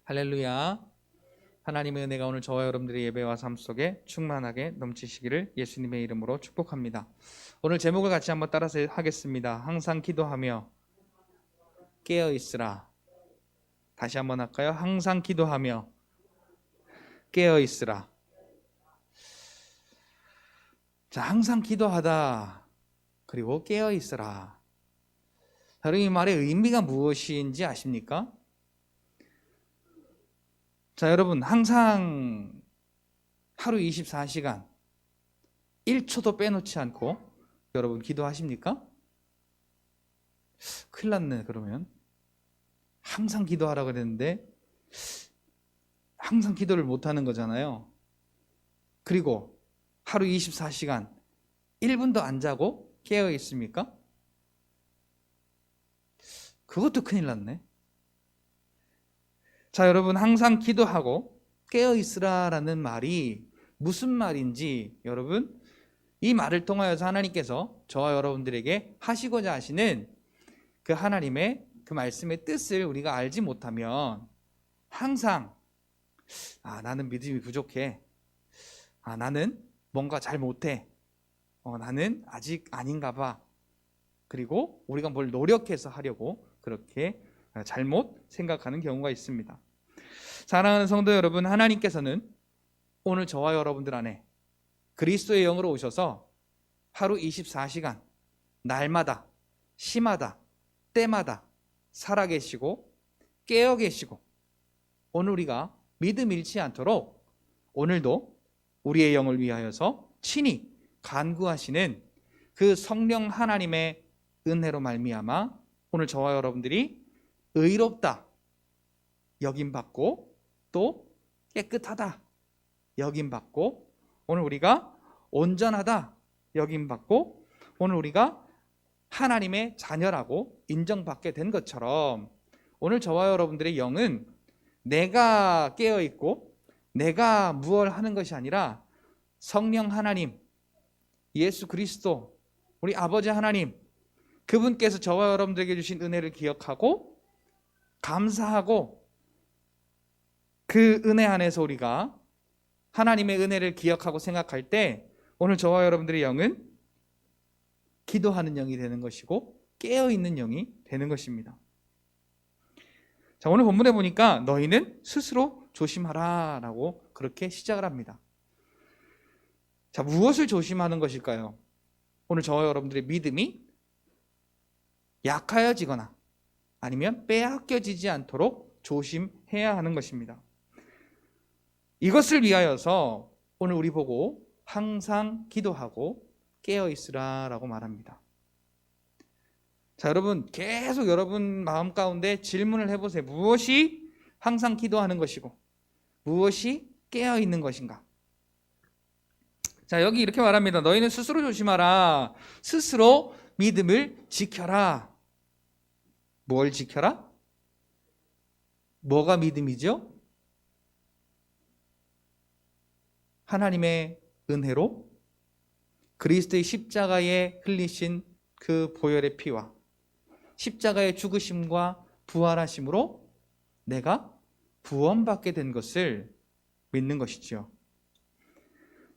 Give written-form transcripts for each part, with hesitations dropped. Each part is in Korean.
할렐루야. 하나님의 은혜가 오늘 저와 여러분들의 예배와 삶 속에 충만하게 넘치시기를 예수님의 이름으로 축복합니다. 오늘 제목을 같이 한번 따라서 하겠습니다. 항상 기도하며 깨어 있으라. 다시 한번 할까요? 항상 기도하며 깨어 있으라. 자, 항상 기도하다 그리고 깨어 있으라. 여러분, 이 말의 의미가 무엇인지 아십니까? 자, 여러분, 항상 하루 24시간 1초도 빼놓지 않고 여러분 기도하십니까? 큰일 났네. 그러면 항상 기도하라고 그랬는데 항상 기도를 못하는 거잖아요. 그리고 하루 24시간 1분도 안 자고 깨어 있습니까? 그것도 큰일 났네. 자, 여러분, 항상 기도하고 깨어 있으라라는 말이 무슨 말인지 여러분, 이 말을 통하여서 하나님께서 저와 여러분들에게 하시고자 하시는 그 하나님의 그 말씀의 뜻을 우리가 알지 못하면 항상 나는 믿음이 부족해. 나는 뭔가 잘 못해. 나는 아직 아닌가 봐. 그리고 우리가 뭘 노력해서 하려고 그렇게 잘못 생각하는 경우가 있습니다. 사랑하는 성도 여러분, 하나님께서는 오늘 저와 여러분들 안에 그리스도의 영으로 오셔서 하루 24시간 날마다 시마다 때마다 살아계시고 깨어 계시고 오늘 우리가 믿음 잃지 않도록 오늘도 우리의 영을 위하여서 친히 간구하시는 그 성령 하나님의 은혜로 말미암아 오늘 저와 여러분들이 의롭다 여김받고 또 깨끗하다 여김받고 오늘 우리가 온전하다 여김받고 오늘 우리가 하나님의 자녀라고 인정받게 된 것처럼 오늘 저와 여러분들의 영은 내가 깨어있고 내가 무엇을 하는 것이 아니라 성령 하나님, 예수 그리스도, 우리 아버지 하나님, 그분께서 저와 여러분들에게 주신 은혜를 기억하고 감사하고 그 은혜 안에서 우리가 하나님의 은혜를 기억하고 생각할 때 오늘 저와 여러분들의 영은 기도하는 영이 되는 것이고 깨어있는 영이 되는 것입니다. 자, 오늘 본문에 보니까 너희는 스스로 조심하라 라고 그렇게 시작을 합니다. 자, 무엇을 조심하는 것일까요? 오늘 저와 여러분들의 믿음이 약하여지거나 아니면 빼앗겨지지 않도록 조심해야 하는 것입니다. 이것을 위하여서 오늘 우리 보고 항상 기도하고 깨어있으라 라고 말합니다. 자, 여러분 계속 여러분 마음 가운데 질문을 해보세요. 무엇이 항상 기도하는 것이고 무엇이 깨어있는 것인가? 자, 여기 이렇게 말합니다. 너희는 스스로 조심하라. 스스로 믿음을 지켜라. 뭘 지켜라? 뭐가 믿음이죠? 하나님의 은혜로 그리스도의 십자가에 흘리신 그 보혈의 피와 십자가의 죽으심과 부활하심으로 내가 구원받게 된 것을 믿는 것이죠.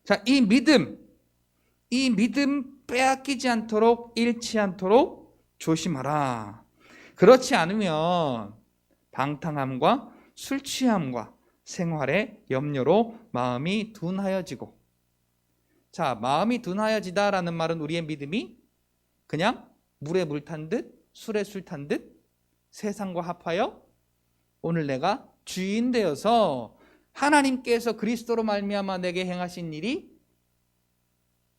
자, 이 믿음 빼앗기지 않도록 잃지 않도록 조심하라. 그렇지 않으면 방탕함과 술 취함과 생활의 염려로 마음이 둔하여지고, 자, 마음이 둔하여지다라는 말은 우리의 믿음이 그냥 물에 물 탄 듯 술에 술 탄 듯 세상과 합하여 오늘 내가 주인 되어서 하나님께서 그리스도로 말미암아 내게 행하신 일이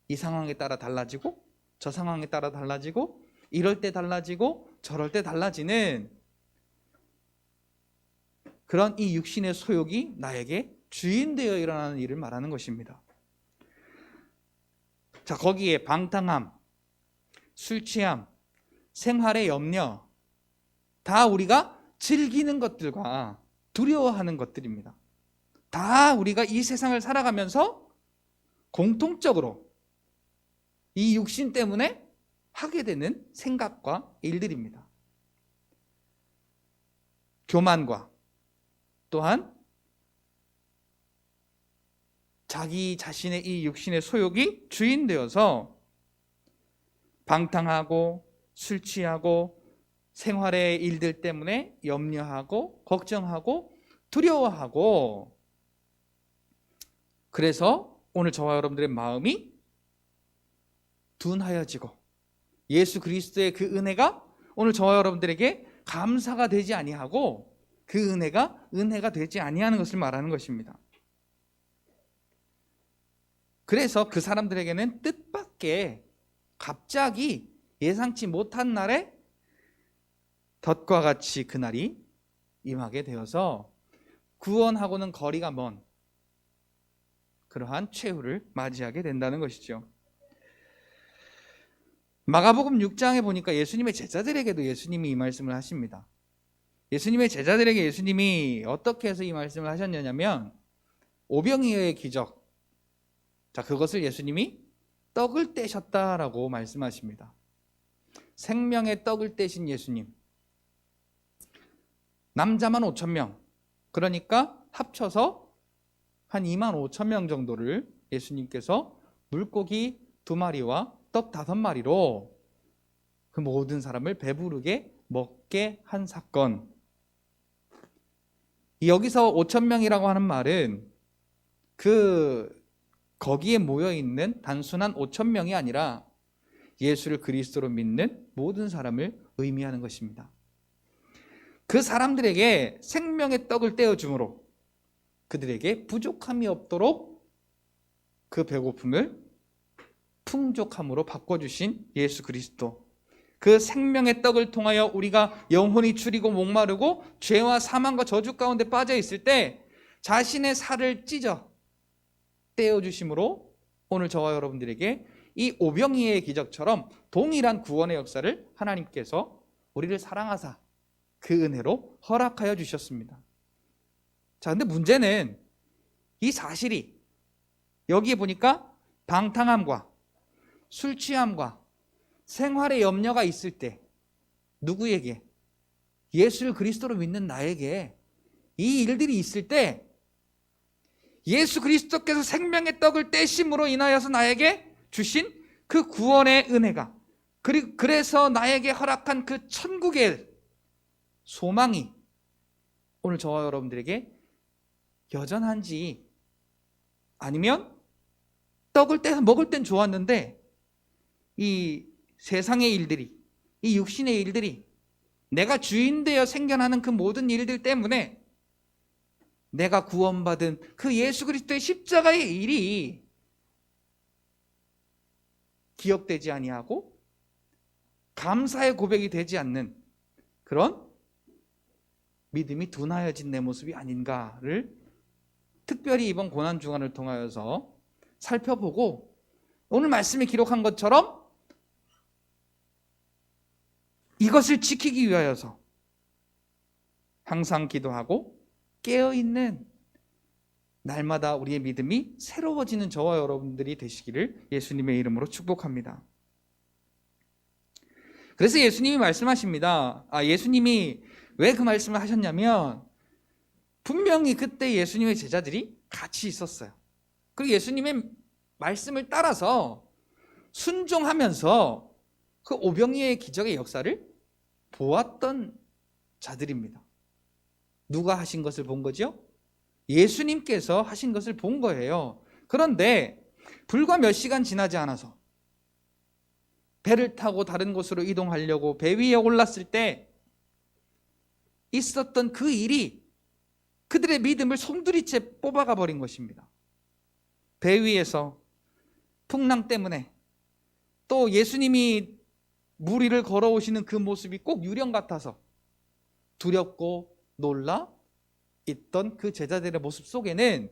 이 상황에 따라 달라지고 저 상황에 따라 달라지고 이럴 때 달라지고 저럴 때 달라지는 그런 이 육신의 소욕이 나에게 주인 되어 일어나는 일을 말하는 것입니다. 자, 거기에 방탕함, 술 취함, 생활의 염려 다 우리가 즐기는 것들과 두려워하는 것들입니다. 다 우리가 이 세상을 살아가면서 공통적으로 이 육신 때문에 하게 되는 생각과 일들입니다. 교만과 또한 자기 자신의 이 육신의 소욕이 주인 되어서 방탕하고 술 취하고 생활의 일들 때문에 염려하고 걱정하고 두려워하고, 그래서 오늘 저와 여러분들의 마음이 둔하여지고 예수 그리스도의 그 은혜가 오늘 저와 여러분들에게 감사가 되지 아니하고 그 은혜가 되지 아니하는 것을 말하는 것입니다. 그래서 그 사람들에게는 뜻밖의 갑자기 예상치 못한 날에 덫과 같이 그날이 임하게 되어서 구원하고는 거리가 먼 그러한 최후를 맞이하게 된다는 것이죠. 마가복음 6장에 보니까 예수님의 제자들에게도 예수님이 이 말씀을 하십니다. 예수님의 제자들에게 예수님이 어떻게 해서 이 말씀을 하셨냐면 오병이어의 기적, 자, 그것을 예수님이 떡을 떼셨다라고 말씀하십니다. 생명의 떡을 떼신 예수님, 남자만 5,000명, 그러니까 합쳐서 한 25,000명 정도를 예수님께서 물고기 2마리와 떡 5마리로 그 모든 사람을 배부르게 먹게 한 사건. 여기서 5,000명이라고 하는 말은 거기에 모여있는 단순한 5,000명이 아니라 예수를 그리스도로 믿는 모든 사람을 의미하는 것입니다. 그 사람들에게 생명의 떡을 떼어줌으로 그들에게 부족함이 없도록 그 배고픔을 풍족함으로 바꿔주신 예수 그리스도, 그 생명의 떡을 통하여 우리가 영혼이 추리고 목마르고 죄와 사망과 저주 가운데 빠져 있을 때 자신의 살을 찢어 떼어주심으로 오늘 저와 여러분들에게 이 오병이의 기적처럼 동일한 구원의 역사를 하나님께서 우리를 사랑하사 그 은혜로 허락하여 주셨습니다. 자, 근데 문제는 이 사실이 여기에 보니까 방탕함과 술 취함과 생활의 염려가 있을 때 누구에게? 예수를 그리스도로 믿는 나에게 이 일들이 있을 때 예수 그리스도께서 생명의 떡을 떼심으로 인하여서 나에게 주신 그 구원의 은혜가, 그리고 그래서 나에게 허락한 그 천국의 소망이 오늘 저와 여러분들에게 여전한지, 아니면 떡을 떼서 먹을 땐 좋았는데 이 세상의 일들이, 이 육신의 일들이, 내가 주인 되어 생겨나는 그 모든 일들 때문에 내가 구원받은 그 예수 그리스도의 십자가의 일이 기억되지 아니하고 감사의 고백이 되지 않는 그런 믿음이 둔하여진 내 모습이 아닌가를 특별히 이번 고난주간을 통하여서 살펴보고, 오늘 말씀에 기록한 것처럼 이것을 지키기 위하여서 항상 기도하고 깨어있는 날마다 우리의 믿음이 새로워지는 저와 여러분들이 되시기를 예수님의 이름으로 축복합니다. 그래서 예수님이 말씀하십니다. 예수님이 왜 그 말씀을 하셨냐면 분명히 그때 예수님의 제자들이 같이 있었어요. 그리고 예수님의 말씀을 따라서 순종하면서 그 오병이어의 기적의 역사를 보았던 자들입니다. 누가 하신 것을 본 거죠? 예수님께서 하신 것을 본 거예요. 그런데 불과 몇 시간 지나지 않아서 배를 타고 다른 곳으로 이동하려고 배 위에 올랐을 때 있었던 그 일이 그들의 믿음을 송두리째 뽑아가 버린 것입니다. 배 위에서 풍랑 때문에, 또 예수님이 물 위를 걸어오시는 그 모습이 꼭 유령 같아서 두렵고 놀라 있던 그 제자들의 모습 속에는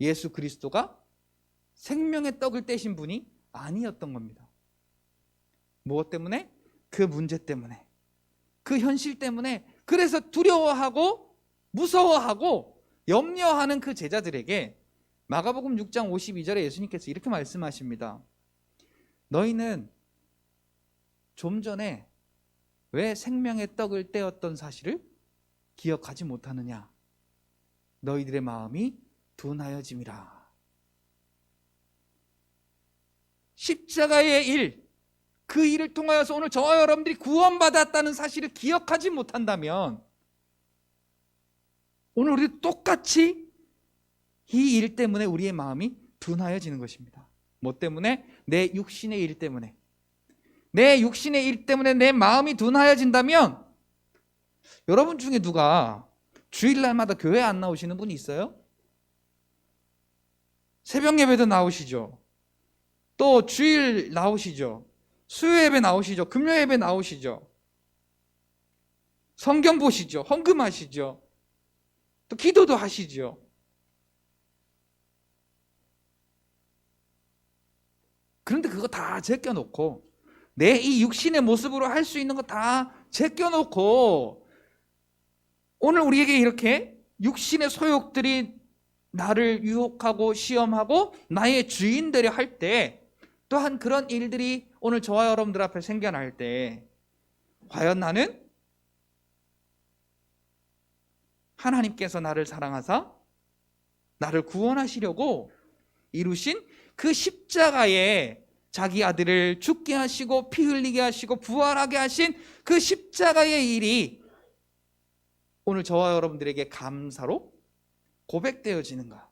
예수 그리스도가 생명의 떡을 떼신 분이 아니었던 겁니다. 무엇 때문에? 그 문제 때문에, 그 현실 때문에. 그래서 두려워하고 무서워하고 염려하는 그 제자들에게 마가복음 6장 52절에 예수님께서 이렇게 말씀하십니다. 너희는 좀 전에 왜 생명의 떡을 떼었던 사실을 기억하지 못하느냐? 너희들의 마음이 둔하여짐이라. 십자가의 일, 그 일을 통하여서 오늘 저와 여러분들이 구원받았다는 사실을 기억하지 못한다면 오늘 우리 똑같이 이 일 때문에 우리의 마음이 둔하여지는 것입니다. 뭐 때문에? 내 육신의 일 때문에. 내 육신의 일 때문에 내 마음이 둔하여진다면, 여러분 중에 누가 주일날마다 교회 안 나오시는 분이 있어요? 새벽 예배도 나오시죠. 또 주일 나오시죠. 수요 예배 나오시죠. 금요 예배 나오시죠. 성경 보시죠. 헌금하시죠. 또 기도도 하시죠. 그런데 그거 다 제껴놓고 내 이 육신의 모습으로 할 수 있는 거 다 제껴놓고 오늘 우리에게 이렇게 육신의 소욕들이 나를 유혹하고 시험하고 나의 주인 되려 할 때, 또한 그런 일들이 오늘 저와 여러분들 앞에 생겨날 때 과연 나는 하나님께서 나를 사랑하사 나를 구원하시려고 이루신 그 십자가에 자기 아들을 죽게 하시고 피 흘리게 하시고 부활하게 하신 그 십자가의 일이 오늘 저와 여러분들에게 감사로 고백되어지는가?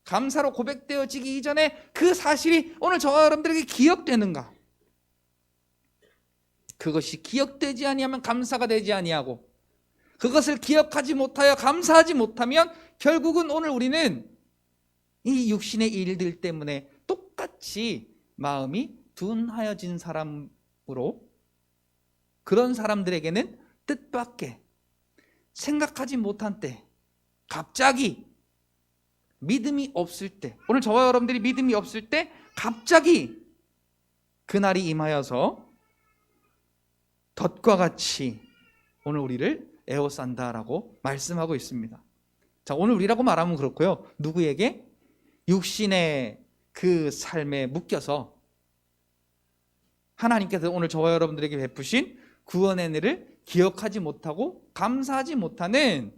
감사로 고백되어지기 이전에 그 사실이 오늘 저와 여러분들에게 기억되는가? 그것이 기억되지 아니하면 감사가 되지 아니하고, 그것을 기억하지 못하여 감사하지 못하면 결국은 오늘 우리는 이 육신의 일들 때문에 똑같이 마음이 둔하여진 사람으로, 그런 사람들에게는 뜻밖의 생각하지 못한 때, 갑자기 믿음이 없을 때, 오늘 저와 여러분들이 믿음이 없을 때 갑자기 그날이 임하여서 덫과 같이 오늘 우리를 에워싼다라고 말씀하고 있습니다. 자, 오늘 우리라고 말하면 그렇고요. 누구에게? 육신의 그 삶에 묶여서 하나님께서 오늘 저와 여러분들에게 베푸신 구원의 은혜를 기억하지 못하고 감사하지 못하는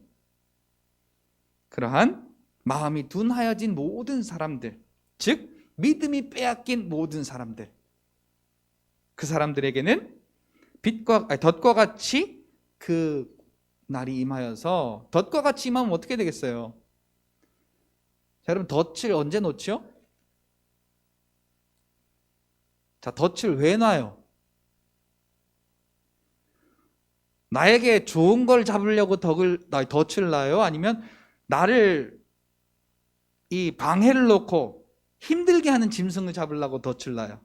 그러한 마음이 둔하여진 모든 사람들, 즉 믿음이 빼앗긴 모든 사람들, 그 사람들에게는 덫과 같이 그 날이 임하여서, 덫과 같이 임하면 어떻게 되겠어요? 자, 여러분, 덫을 언제 놓죠? 자, 덫을 왜 놔요? 나에게 좋은 걸 잡으려고 덫을 놔요? 아니면 나를 이 방해를 놓고 힘들게 하는 짐승을 잡으려고 덫을 놔요?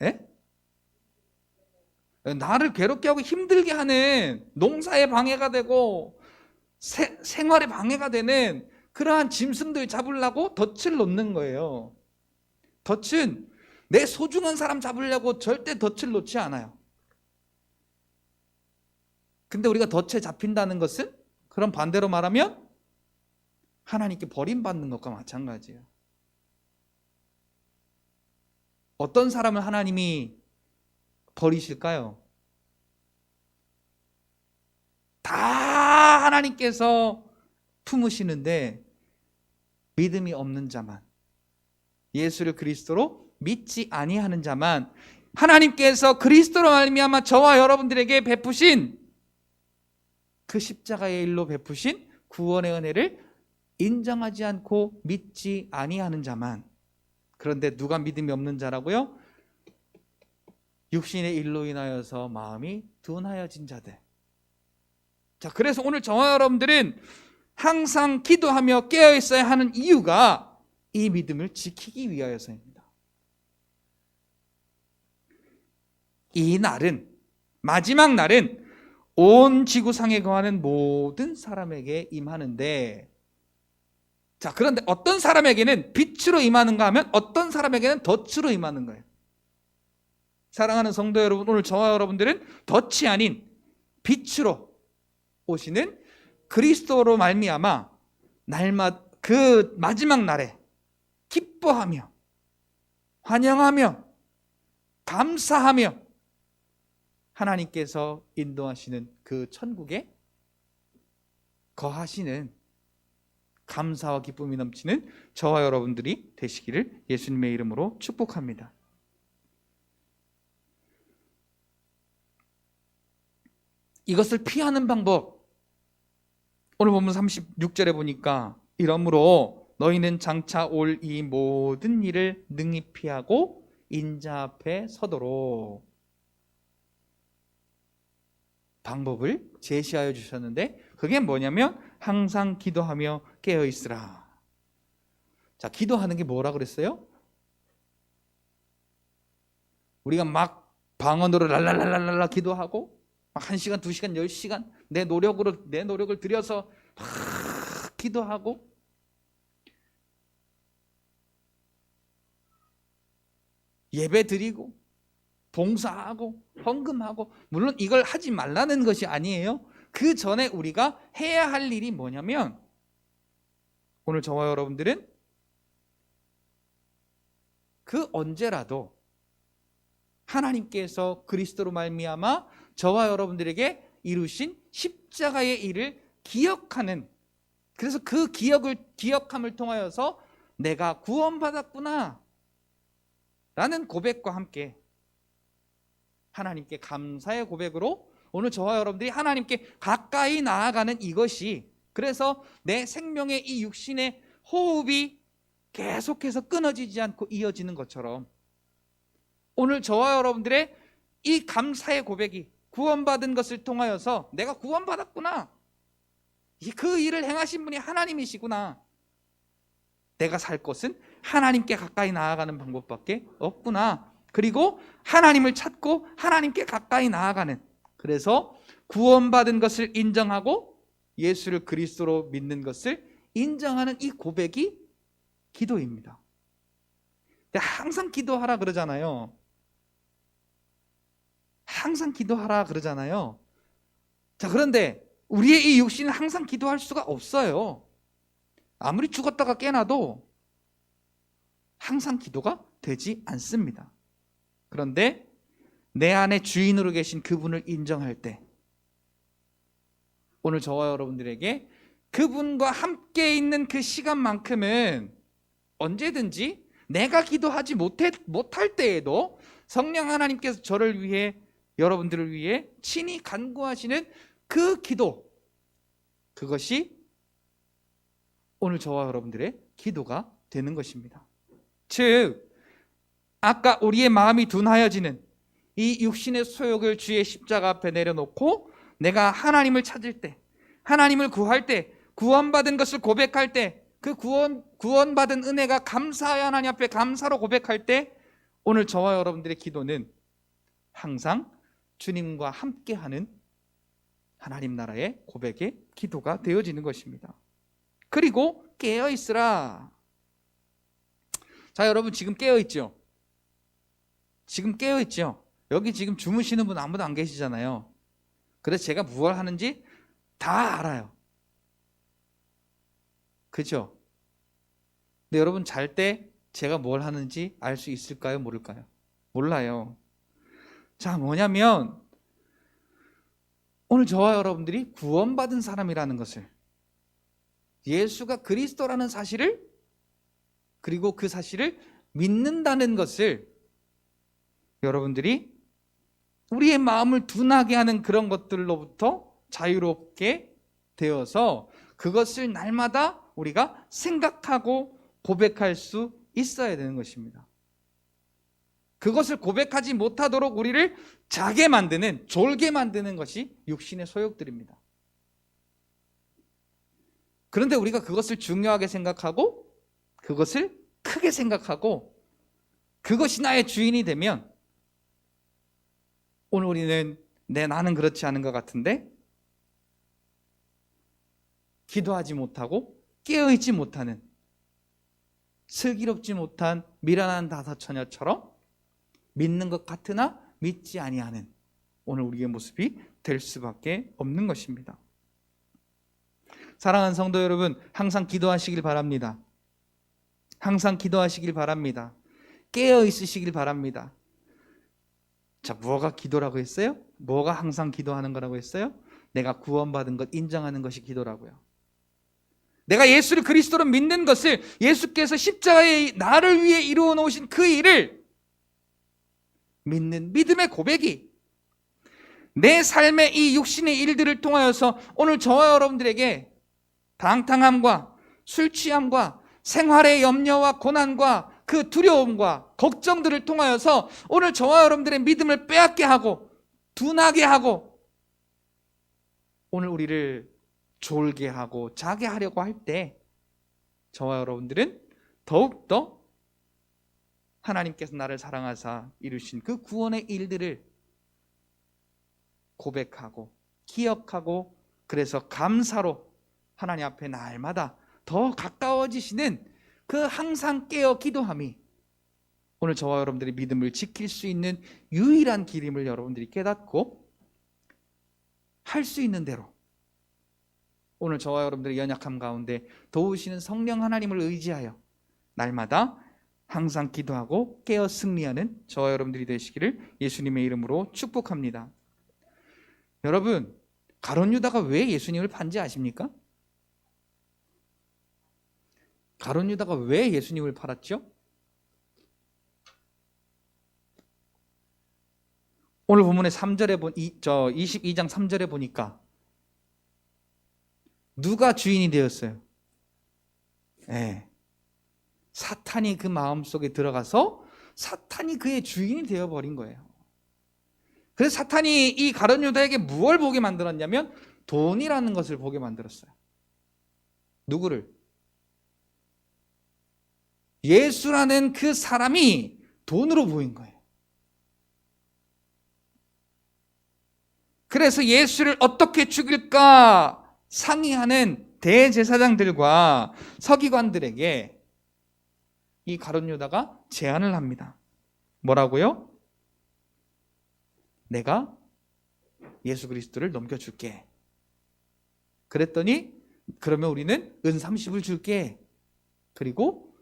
예? 나를 괴롭게 하고 힘들게 하는, 농사에 방해가 되고 생활에 방해가 되는 그러한 짐승들 잡으려고 덫을 놓는 거예요. 덫은 내 소중한 사람 잡으려고 절대 덫을 놓지 않아요. 근데 우리가 덫에 잡힌다는 것은, 그럼 반대로 말하면 하나님께 버림받는 것과 마찬가지예요. 어떤 사람을 하나님이 버리실까요? 다 하나님께서 품으시는데 믿음이 없는 자만, 예수를 그리스도로 믿지 아니하는 자만 하나님께서 그리스도로 말미암아 저와 여러분들에게 베푸신 그 십자가의 일로 베푸신 구원의 은혜를 인정하지 않고 믿지 아니하는 자만. 그런데 누가 믿음이 없는 자라고요? 육신의 일로 인하여서 마음이 둔하여진 자들. 자, 그래서 오늘 저와 여러분들은 항상 기도하며 깨어 있어야 하는 이유가 이 믿음을 지키기 위하여서입니다. 이 날은, 마지막 날은 온 지구상에 거하는 모든 사람에게 임하는데, 자, 그런데 어떤 사람에게는 빛으로 임하는가 하면 어떤 사람에게는 덫으로 임하는 거예요. 사랑하는 성도 여러분, 오늘 저와 여러분들은 덫이 아닌 빛으로 오시는 그리스도로 말미암아 날마다 그 마지막 날에 기뻐하며 환영하며 감사하며 하나님께서 인도하시는 그 천국에 거하시는 감사와 기쁨이 넘치는 저와 여러분들이 되시기를 예수님의 이름으로 축복합니다. 이것을 피하는 방법, 오늘 본문 36절에 보니까 이러므로 너희는 장차 올 이 모든 일을 능히 피하고 인자 앞에 서도록 방법을 제시하여 주셨는데, 그게 뭐냐면 항상 기도하며 깨어 있으라. 자, 기도하는 게 뭐라 그랬어요? 우리가 막 방언으로 랄랄랄랄라 기도하고 막 1시간, 2시간, 10시간 내 노력을 들여서 막 기도하고, 예배 드리고 봉사하고 헌금하고, 물론 이걸 하지 말라는 것이 아니에요. 그 전에 우리가 해야 할 일이 뭐냐면, 오늘 저와 여러분들은 그 언제라도 하나님께서 그리스도로 말미암아 저와 여러분들에게 이루신 십자가의 일을 기억하는, 그래서 그 기억함을 통하여서 내가 구원받았구나 라는 고백과 함께 하나님께 감사의 고백으로 오늘 저와 여러분들이 하나님께 가까이 나아가는 이것이, 그래서 내 생명의 이 육신의 호흡이 계속해서 끊어지지 않고 이어지는 것처럼, 오늘 저와 여러분들의 이 감사의 고백이 구원받은 것을 통하여서 내가 구원받았구나, 그 일을 행하신 분이 하나님이시구나, 내가 살 것은 하나님께 가까이 나아가는 방법밖에 없구나, 그리고 하나님을 찾고 하나님께 가까이 나아가는, 그래서 구원받은 것을 인정하고 예수를 그리스도로 믿는 것을 인정하는 이 고백이 기도입니다. 항상 기도하라 그러잖아요. 항상 기도하라 그러잖아요. 자, 그런데 우리의 이 육신은 항상 기도할 수가 없어요. 아무리 죽었다가 깨나도 항상 기도가 되지 않습니다. 그런데 내 안에 주인으로 계신 그분을 인정할 때, 오늘 저와 여러분들에게 그분과 함께 있는 그 시간만큼은 언제든지 내가 기도하지 못할 때에도 성령 하나님께서 저를 위해, 여러분들을 위해 친히 간구하시는 그 기도, 그것이 오늘 저와 여러분들의 기도가 되는 것입니다. 즉, 아까 우리의 마음이 둔하여지는 이 육신의 소욕을 주의 십자가 앞에 내려놓고 내가 하나님을 찾을 때, 하나님을 구할 때, 구원받은 것을 고백할 때, 그 구원받은 은혜가 감사하여 하나님 앞에 감사로 고백할 때, 오늘 저와 여러분들의 기도는 항상 주님과 함께하는 하나님 나라의 고백의 기도가 되어지는 것입니다. 그리고 깨어있으라. 자, 여러분 지금 깨어있죠? 지금 깨어있죠? 여기 지금 주무시는 분 아무도 안 계시잖아요. 그래서 제가 무엇을 하는지 다 알아요. 그죠? 근데 여러분 잘 때 제가 뭘 하는지 알 수 있을까요? 모를까요? 몰라요. 자, 뭐냐면 오늘 저와 여러분들이 구원받은 사람이라는 것을, 예수가 그리스도라는 사실을, 그리고 그 사실을 믿는다는 것을 여러분들이 우리의 마음을 둔하게 하는 그런 것들로부터 자유롭게 되어서 그것을 날마다 우리가 생각하고 고백할 수 있어야 되는 것입니다. 그것을 고백하지 못하도록 우리를 자게 만드는, 졸게 만드는 것이 육신의 소욕들입니다. 그런데 우리가 그것을 중요하게 생각하고 그것을 크게 생각하고 그것이 나의 주인이 되면, 오늘 우리는 나는 그렇지 않은 것 같은데 기도하지 못하고 깨어있지 못하는, 슬기롭지 못한 미련한 다사처녀처럼 믿는 것 같으나 믿지 아니하는 오늘 우리의 모습이 될 수밖에 없는 것입니다. 사랑하는 성도 여러분, 항상 기도하시길 바랍니다. 항상 기도하시길 바랍니다. 깨어 있으시길 바랍니다. 자, 뭐가 기도라고 했어요? 뭐가 항상 기도하는 거라고 했어요? 내가 구원받은 것 인정하는 것이 기도라고요. 내가 예수를 그리스도로 믿는 것을, 예수께서 십자가에 나를 위해 이루어 놓으신 그 일을 믿는 믿음의 고백이 내 삶의 이 육신의 일들을 통하여서 오늘 저와 여러분들에게 방탕함과 술 취함과 생활의 염려와 고난과 그 두려움과 걱정들을 통하여서 오늘 저와 여러분들의 믿음을 빼앗게 하고 둔하게 하고 오늘 우리를 졸게 하고 자게 하려고 할 때 저와 여러분들은 더욱더 하나님께서 나를 사랑하사 이루신 그 구원의 일들을 고백하고 기억하고 그래서 감사로 하나님 앞에 날마다 더 가까워지시는 그 항상 깨어 기도함이 오늘 저와 여러분들의 믿음을 지킬 수 있는 유일한 길임을 여러분들이 깨닫고 할 수 있는 대로 오늘 저와 여러분들의 연약함 가운데 도우시는 성령 하나님을 의지하여 날마다 항상 기도하고 깨어 승리하는 저와 여러분들이 되시기를 예수님의 이름으로 축복합니다. 여러분, 가룟 유다가 왜 예수님을 판지 아십니까? 가룟 유다가 왜 예수님을 팔았죠? 오늘 본문의 3절에 22장 3절에 보니까 누가 주인이 되었어요? 네. 사탄이 그 마음속에 들어가서 사탄이 그의 주인이 되어버린 거예요. 그래서 사탄이 이 가룟 유다에게 무엇을 보게 만들었냐면 돈이라는 것을 보게 만들었어요. 누구를? 예수라는 그 사람이 돈으로 보인 거예요. 그래서 예수를 어떻게 죽일까 상의하는 대제사장들과 서기관들에게 이 가룟 유다가 제안을 합니다. 뭐라고요? 내가 예수 그리스도를 넘겨줄게. 그랬더니 그러면 우리는 은 30을 줄게. 그리고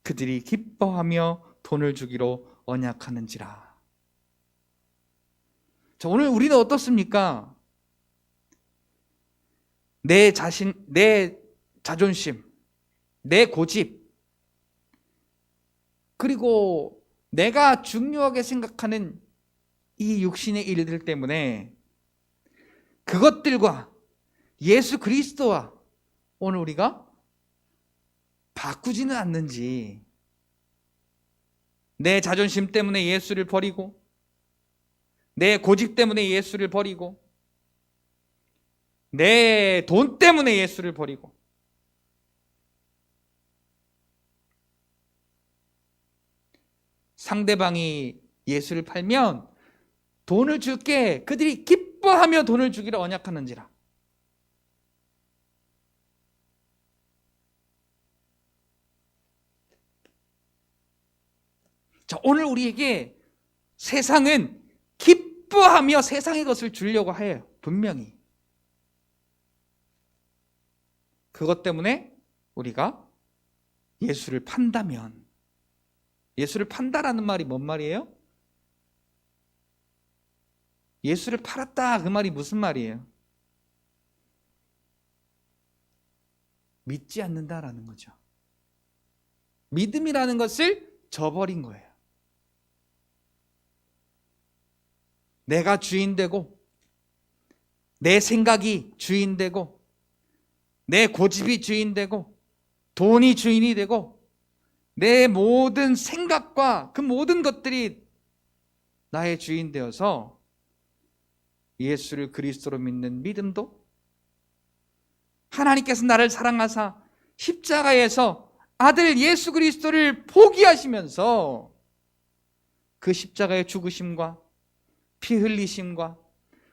그들이 기뻐하며 돈을 주기로 언약하는지라. 자, 오늘 우리는 어떻습니까? 내 자신, 내 자존심, 내 고집, 그리고 내가 중요하게 생각하는 이 육신의 일들 때문에 그것들과 예수 그리스도와 오늘 우리가 바꾸지는 않는지, 내 자존심 때문에 예수를 버리고 내 고집 때문에 예수를 버리고 내 돈 때문에 예수를 버리고 상대방이 예수를 팔면 돈을 줄게. 그들이 기뻐하며 돈을 주기로 언약하는지라. 자, 오늘 우리에게 세상은 기뻐하며 세상의 것을 주려고 해요. 분명히. 그것 때문에 우리가 예수를 판다면, 예수를 판다라는 말이 뭔 말이에요? 예수를 팔았다, 그 말이 무슨 말이에요? 믿지 않는다라는 거죠. 믿음이라는 것을 저버린 거예요. 내가 주인 되고 내 생각이 주인 되고 내 고집이 주인 되고 돈이 주인이 되고 내 모든 생각과 그 모든 것들이 나의 주인 되어서 예수를 그리스도로 믿는 믿음도 하나님께서 나를 사랑하사 십자가에서 아들 예수 그리스도를 포기하시면서 그 십자가의 죽으심과 피 흘리심과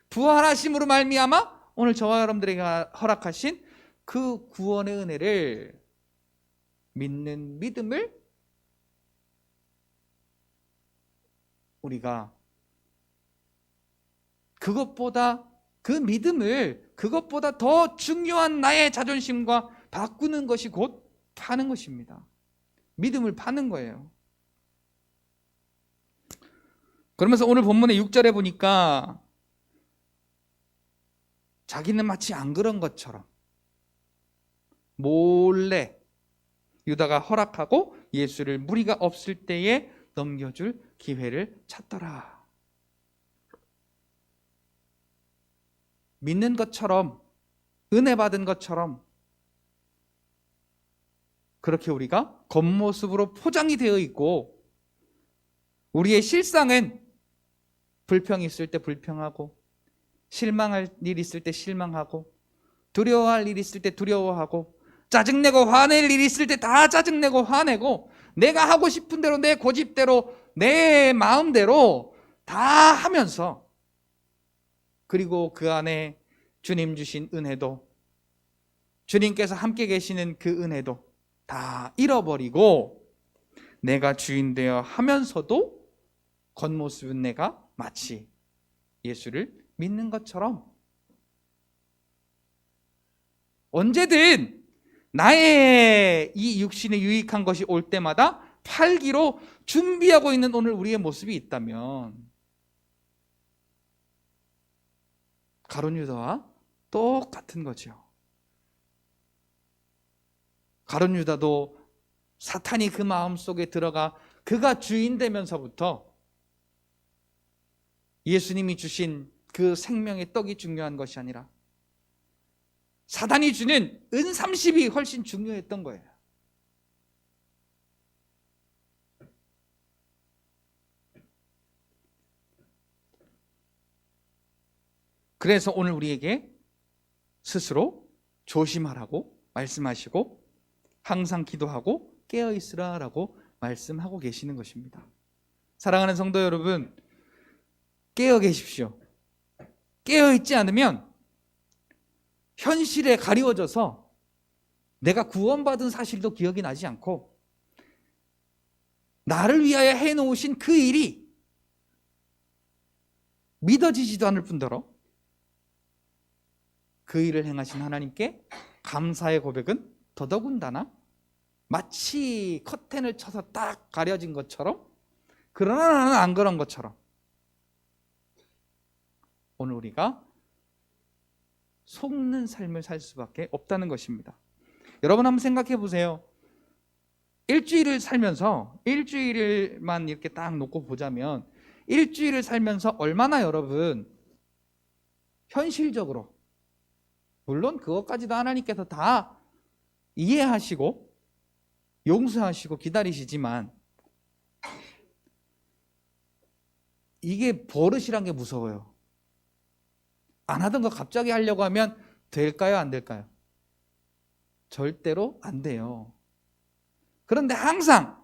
부활하심으로 말미암아 오늘 저와 여러분들에게 허락하신 그 구원의 은혜를 믿는 믿음을 우리가 그 믿음을 그것보다 더 중요한 나의 자존심과 바꾸는 것이 곧 파는 것입니다. 믿음을 파는 거예요. 그러면서 오늘 본문의 6절에 보니까 자기는 마치 안 그런 것처럼 몰래 유다가 허락하고 예수를 무리가 없을 때에 넘겨줄 기회를 찾더라. 믿는 것처럼, 은혜 받은 것처럼 그렇게 우리가 겉모습으로 포장이 되어 있고, 우리의 실상은 불평이 있을 때 불평하고, 실망할 일 있을 때 실망하고, 두려워할 일 있을 때 두려워하고, 짜증내고 화낼 일 있을 때 다 짜증내고 화내고, 내가 하고 싶은 대로 내 고집대로 내 마음대로 다 하면서, 그리고 그 안에 주님 주신 은혜도, 주님께서 함께 계시는 그 은혜도 다 잃어버리고 내가 주인 되어 하면서도 겉모습은 내가 마치 예수를 믿는 것처럼 언제든 나의 이 육신에 유익한 것이 올 때마다 팔기로 준비하고 있는 오늘 우리의 모습이 있다면 가룟 유다와 똑같은 거죠. 가룟 유다도 사탄이 그 마음속에 들어가 그가 주인 되면서부터 예수님이 주신 그 생명의 떡이 중요한 것이 아니라 사단이 주는 은 30이 훨씬 중요했던 거예요. 그래서 오늘 우리에게 스스로 조심하라고 말씀하시고 항상 기도하고 깨어있으라라고 말씀하고 계시는 것입니다. 사랑하는 성도 여러분, 깨어 계십시오. 깨어있지 않으면 현실에 가리워져서 내가 구원받은 사실도 기억이 나지 않고 나를 위하여 해놓으신 그 일이 믿어지지도 않을 뿐더러 그 일을 행하신 하나님께 감사의 고백은 더더군다나 마치 커튼을 쳐서 딱 가려진 것처럼, 그러나 나는 안 그런 것처럼 오늘 우리가 속는 삶을 살 수밖에 없다는 것입니다. 여러분 한번 생각해 보세요. 일주일을 살면서, 일주일만 이렇게 딱 놓고 보자면 일주일을 살면서 얼마나 여러분 현실적으로, 물론 그것까지도 하나님께서 다 이해하시고 용서하시고 기다리시지만 이게 버릇이란 게 무서워요. 안 하던 거 갑자기 하려고 하면 될까요? 안 될까요? 절대로 안 돼요. 그런데 항상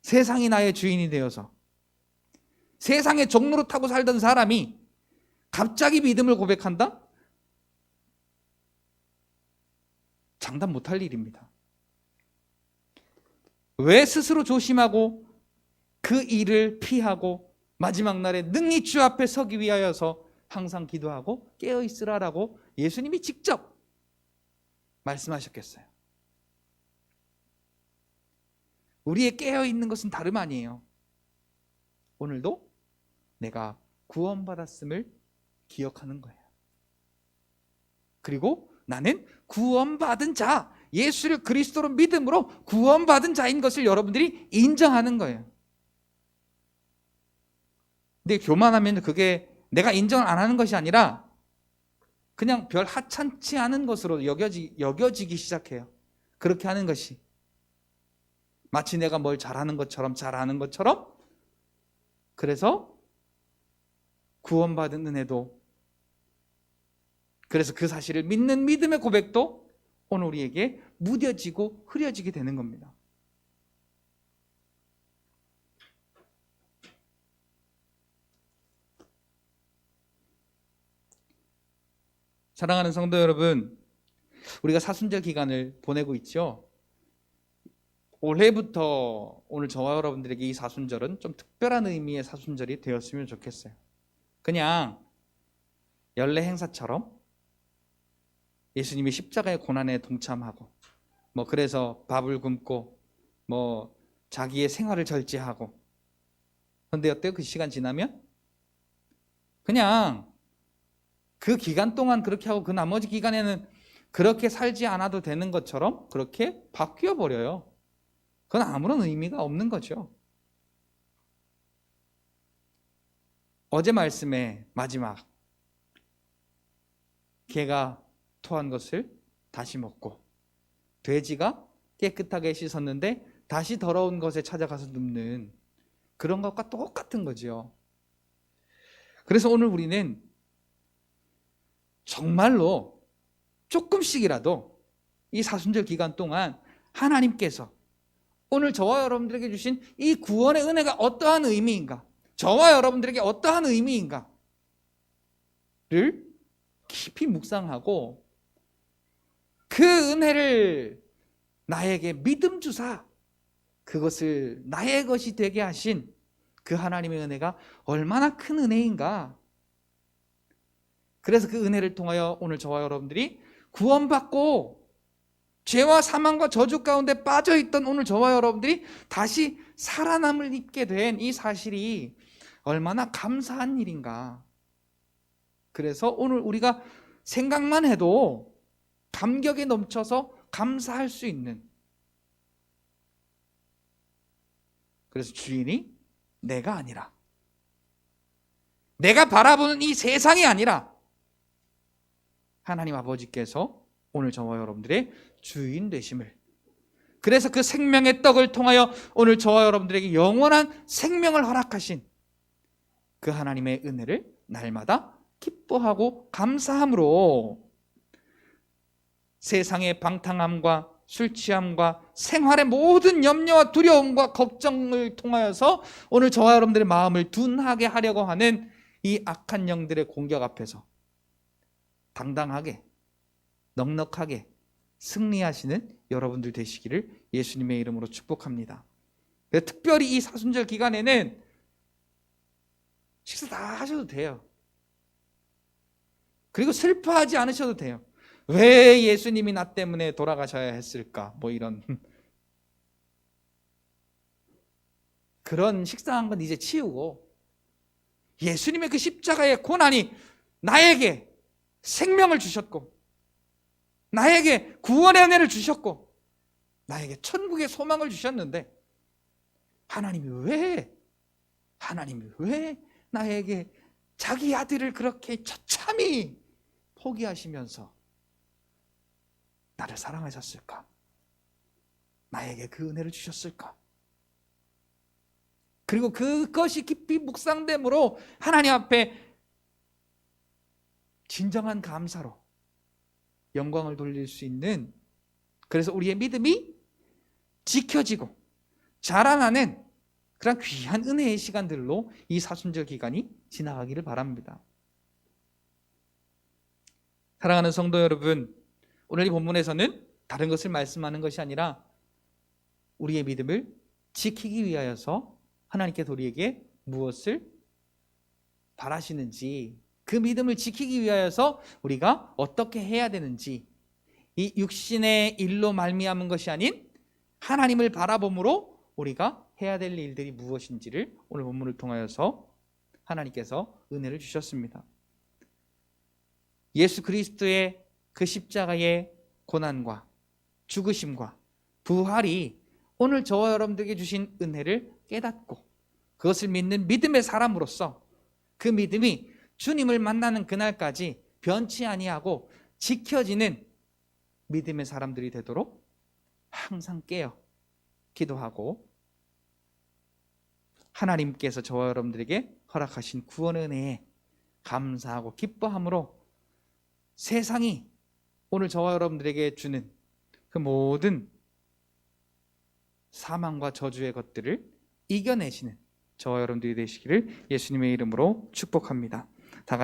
세상이 나의 주인이 되어서 세상의 종로로 타고 살던 사람이 갑자기 믿음을 고백한다? 장담 못할 일입니다. 왜 스스로 조심하고 그 일을 피하고 마지막 날에 능히 주 앞에 서기 위하여서 항상 기도하고 깨어있으라라고 예수님이 직접 말씀하셨겠어요? 우리의 깨어있는 것은 다름 아니에요. 오늘도 내가 구원받았음을 기억하는 거예요. 그리고 나는 구원받은 자, 예수를 그리스도로 믿음으로 구원받은 자인 것을 여러분들이 인정하는 거예요. 근데 교만하면 그게 내가 인정을 안 하는 것이 아니라 그냥 별 하찮지 않은 것으로 여겨지기 시작해요. 그렇게 하는 것이 마치 내가 뭘 잘하는 것처럼 그래서 구원받은 은혜도, 그래서 그 사실을 믿는 믿음의 고백도 오늘 우리에게 무뎌지고 흐려지게 되는 겁니다. 사랑하는 성도 여러분, 우리가 사순절 기간을 보내고 있죠. 올해부터 오늘 저와 여러분들에게 이 사순절은 좀 특별한 의미의 사순절이 되었으면 좋겠어요. 그냥 연례 행사처럼 예수님이 십자가의 고난에 동참하고 그래서 밥을 굶고 자기의 생활을 절제하고 그런데 어때요? 그 시간 지나면 그냥 그 기간 동안 그렇게 하고 그 나머지 기간에는 그렇게 살지 않아도 되는 것처럼 그렇게 바뀌어 버려요. 그건 아무런 의미가 없는 거죠. 어제 말씀의 마지막, 개가 토한 것을 다시 먹고 돼지가 깨끗하게 씻었는데 다시 더러운 것에 찾아가서 눕는 그런 것과 똑같은 거죠. 그래서 오늘 우리는 정말로 조금씩이라도 이 사순절 기간 동안 하나님께서 오늘 저와 여러분들에게 주신 이 구원의 은혜가 어떠한 의미인가, 저와 여러분들에게 어떠한 의미인가를 깊이 묵상하고 그 은혜를 나에게 믿음 주사 그것을 나의 것이 되게 하신 그 하나님의 은혜가 얼마나 큰 은혜인가. 그래서 그 은혜를 통하여 오늘 저와 여러분들이 구원받고 죄와 사망과 저주 가운데 빠져있던 오늘 저와 여러분들이 다시 살아남을 입게 된 이 사실이 얼마나 감사한 일인가. 그래서 오늘 우리가 생각만 해도 감격에 넘쳐서 감사할 수 있는, 그래서 주인이 내가 아니라, 내가 바라보는 이 세상이 아니라 하나님 아버지께서 오늘 저와 여러분들의 주인 되심을, 그래서 그 생명의 떡을 통하여 오늘 저와 여러분들에게 영원한 생명을 허락하신 그 하나님의 은혜를 날마다 기뻐하고 감사함으로 세상의 방탕함과 술 취함과 생활의 모든 염려와 두려움과 걱정을 통하여서 오늘 저와 여러분들의 마음을 둔하게 하려고 하는 이 악한 영들의 공격 앞에서 당당하게 넉넉하게 승리하시는 여러분들 되시기를 예수님의 이름으로 축복합니다. 특별히 이 사순절 기간에는 식사 다 하셔도 돼요. 그리고 슬퍼하지 않으셔도 돼요. 왜 예수님이 나 때문에 돌아가셔야 했을까? 뭐 이런 그런 식상한 건 이제 치우고 예수님의 그 십자가의 고난이 나에게 생명을 주셨고 나에게 구원의 은혜를 주셨고 나에게 천국의 소망을 주셨는데 하나님이 왜 나에게 자기 아들을 그렇게 처참히 포기하시면서 나를 사랑하셨을까? 나에게 그 은혜를 주셨을까? 그리고 그것이 깊이 묵상됨으로 하나님 앞에 진정한 감사로 영광을 돌릴 수 있는, 그래서 우리의 믿음이 지켜지고 자라나는 그런 귀한 은혜의 시간들로 이 사순절 기간이 지나가기를 바랍니다. 사랑하는 성도 여러분, 오늘 이 본문에서는 다른 것을 말씀하는 것이 아니라 우리의 믿음을 지키기 위하여서 하나님께서 우리에게 무엇을 바라시는지, 그 믿음을 지키기 위하여서 우리가 어떻게 해야 되는지, 이 육신의 일로 말미암은 것이 아닌 하나님을 바라봄으로 우리가 해야 될 일들이 무엇인지를 오늘 본문을 통하여서 하나님께서 은혜를 주셨습니다. 예수 그리스도의 그 십자가의 고난과 죽으심과 부활이 오늘 저와 여러분들에게 주신 은혜를 깨닫고 그것을 믿는 믿음의 사람으로서 그 믿음이 주님을 만나는 그날까지 변치 아니하고 지켜지는 믿음의 사람들이 되도록 항상 깨어 기도하고 하나님께서 저와 여러분들에게 허락하신 구원의 은혜에 감사하고 기뻐함으로 세상이 오늘 저와 여러분들에게 주는 그 모든 사망과 저주의 것들을 이겨내시는 저와 여러분들이 되시기를 예수님의 이름으로 축복합니다. 다 같이